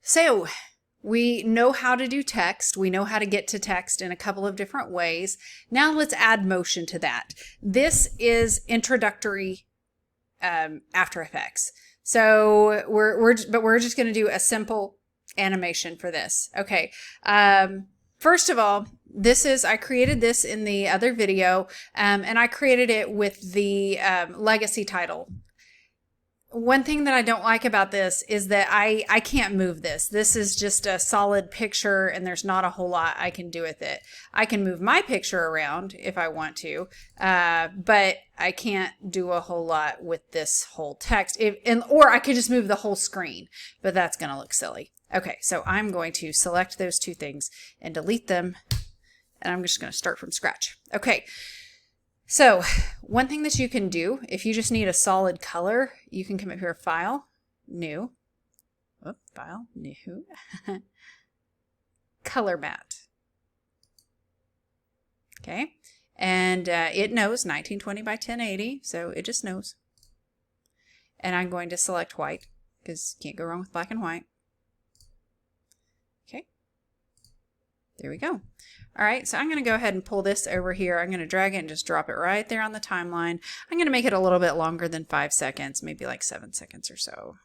So we know how to do text. We know how to get to text in a couple of different ways. Now let's add motion to that. This is introductory After Effects. So we're just going to do a simple animation for this. Okay. First of all, I created this in the other video, and I created it with the legacy title. One thing that I don't like about this is that I can't move this. This is just a solid picture and there's not a whole lot I can do with it. I can move my picture around if I want to, but I can't do a whole lot with this whole text. Or I could just move the whole screen, but that's going to look silly. Okay, so I'm going to select those two things and delete them, and I'm just going to start from scratch. Okay. So one thing that you can do, if you just need a solid color, you can come up here, File, New, File, New, Color Matte. Okay, and it knows 1920 by 1080, so it just knows. And I'm going to select white, because you can't go wrong with black and white. Okay, there we go. All right, so I'm going to go ahead and pull this over here. I'm going to drag it and just drop it right there on the timeline. I'm going to make it a little bit longer than 5 seconds, maybe like 7 seconds or so.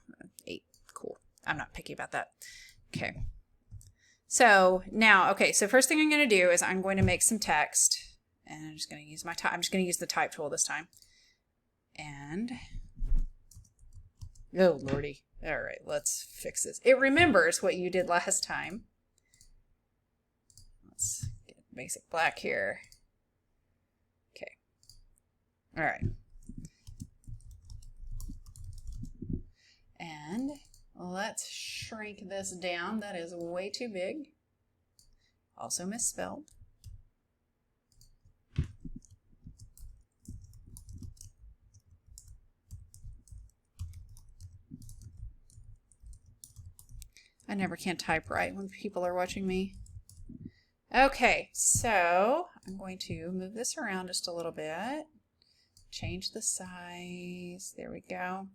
8, cool. I'm not picky about that. Okay. So now, okay, so first thing I'm going to do is I'm going to make some text, and I'm just going to use I'm just going to use the type tool this time. And, oh lordy. All right, let's fix this. It remembers what you did last time. Let's get basic black here. Okay. All right. And let's shrink this down. That is way too big. Also misspelled. I never can type right when people are watching me. Okay, so I'm going to move this around just a little bit, change the size, there we go.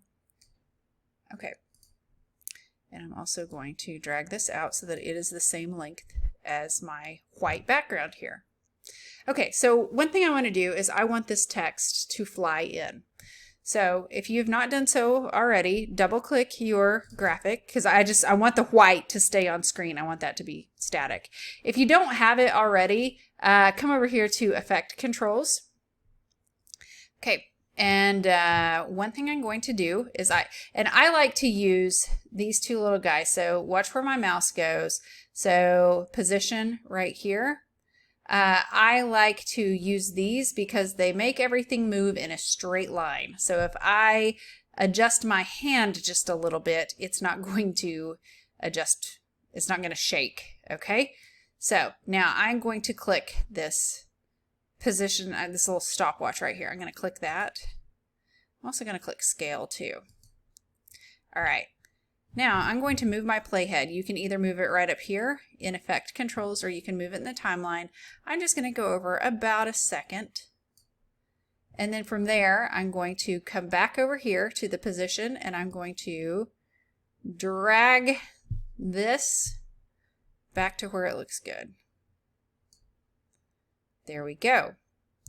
Okay, and I'm also going to drag this out so that it is the same length as my white background here. Okay, so one thing I want to do is I want this text to fly in. So if you've not done so already, double click your graphic, because I want the white to stay on screen. I want that to be static. If you don't have it already, come over here to Effect Controls. Okay, and one thing I'm going to do is I like to use these two little guys. So watch where my mouse goes. So position right here. I like to use these because they make everything move in a straight line. So if I adjust my hand just a little bit, it's not going to adjust, it's not going to shake, okay? So now I'm going to click this position, this little stopwatch right here. I'm going to click that. I'm also going to click scale too. All right. Now I'm going to move my playhead. You can either move it right up here in Effect Controls or you can move it in the timeline. I'm just going to go over about a second. And then from there, I'm going to come back over here to the position and I'm going to drag this back to where it looks good. There we go.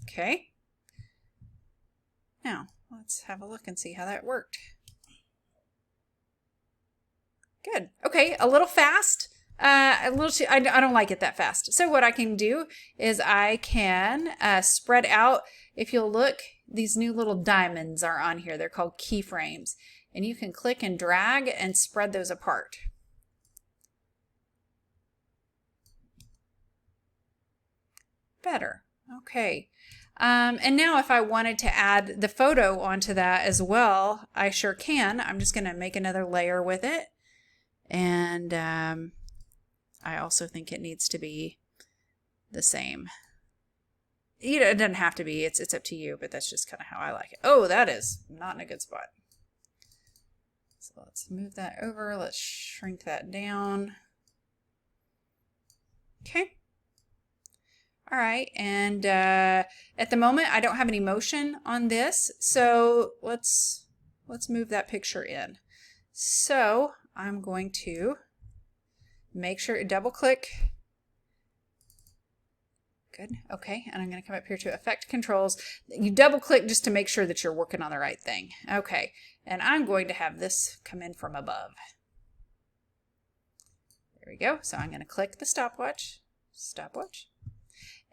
Okay. Now let's have a look and see how that worked. Good. Okay, a little fast. I don't like it that fast. So what I can do is I can spread out. If you'll look, these new little diamonds are on here. They're called keyframes. And you can click and drag and spread those apart. Better. Okay. And now if I wanted to add the photo onto that as well, I sure can. I'm just going to make another layer with it. And I also think it needs to be the same. You know, it doesn't have to be. It's up to you, but that's just kind of how I like it. Oh, that is not in a good spot. So let's move that over. Let's shrink that down. Okay. All right, and at the moment I don't have any motion on this, so let's move that picture in. So I'm going to make sure, double click. Good. Okay. And I'm going to come up here to Effect Controls. You double click just to make sure that you're working on the right thing. Okay. And I'm going to have this come in from above. There we go. So I'm going to click the stopwatch.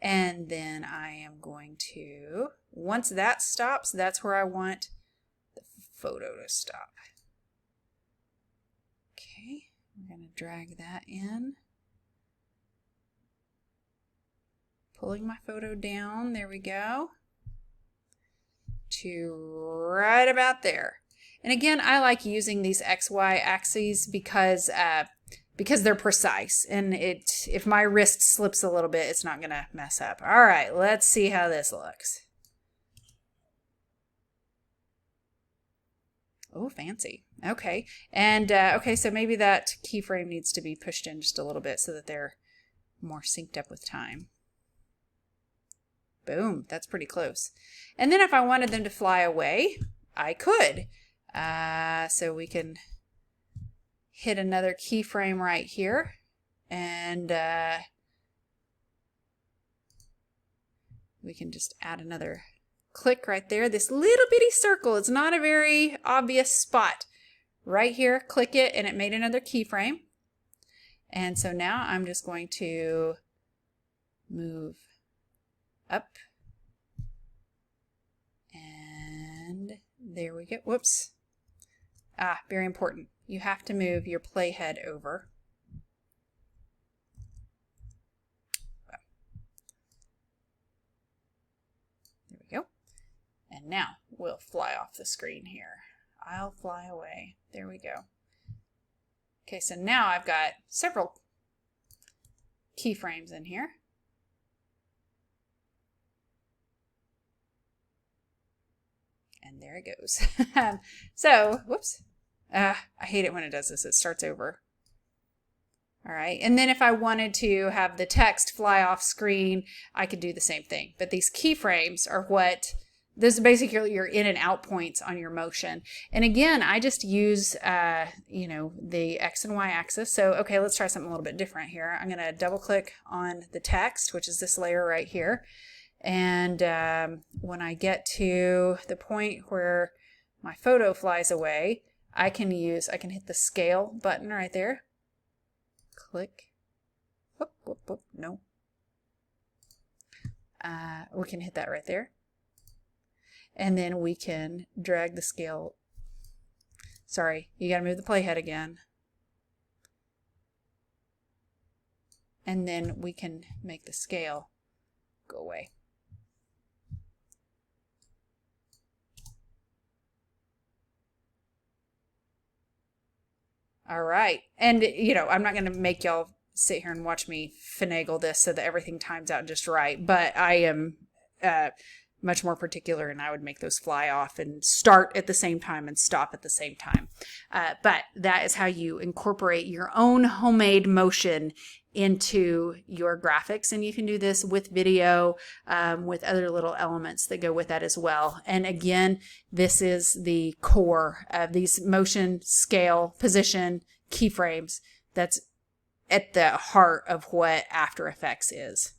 And then I am going to, once that stops, that's where I want the photo to stop. Okay. I'm going to drag that in. Pulling my photo down, there we go, to right about there. And again, I like using these XY axes because they're precise. And if my wrist slips a little bit, it's not going to mess up. All right, let's see how this looks. Oh, fancy. Okay. And okay, so maybe that keyframe needs to be pushed in just a little bit so that they're more synced up with time. Boom, that's pretty close. And then if I wanted them to fly away, I could. So we can hit another keyframe right here. And we can just add another click right there. This little bitty circle, it's not a very obvious spot. Right here, click it, and it made another keyframe. And so now I'm just going to move up, and there we go. Whoops. Very important. You have to move your playhead over. There we go. And now we'll fly off the screen here. I'll fly away. There we go. Okay, so now I've got several keyframes in here. And there it goes. So, whoops. I hate it when it does this. It starts over. All right. And then if I wanted to have the text fly off screen, I could do the same thing. But these keyframes are what, this is basically your in and out points on your motion. And again, I just use, the X and Y axis. So, okay, let's try something a little bit different here. I'm going to double click on the text, which is this layer right here. And when I get to the point where my photo flies away, I can hit the scale button right there. Click. Whoop, whoop, whoop. No. We can hit that right there. And then we can drag the scale. Sorry, you got to move the playhead again. And then we can make the scale go away. All right. And, I'm not going to make y'all sit here and watch me finagle this so that everything times out just right. But I am much more particular, and I would make those fly off and start at the same time and stop at the same time. But that is how you incorporate your own homemade motion into your graphics. And you can do this with video, with other little elements that go with that as well. And again, this is the core of these motion, scale, position, keyframes. That's at the heart of what After Effects is.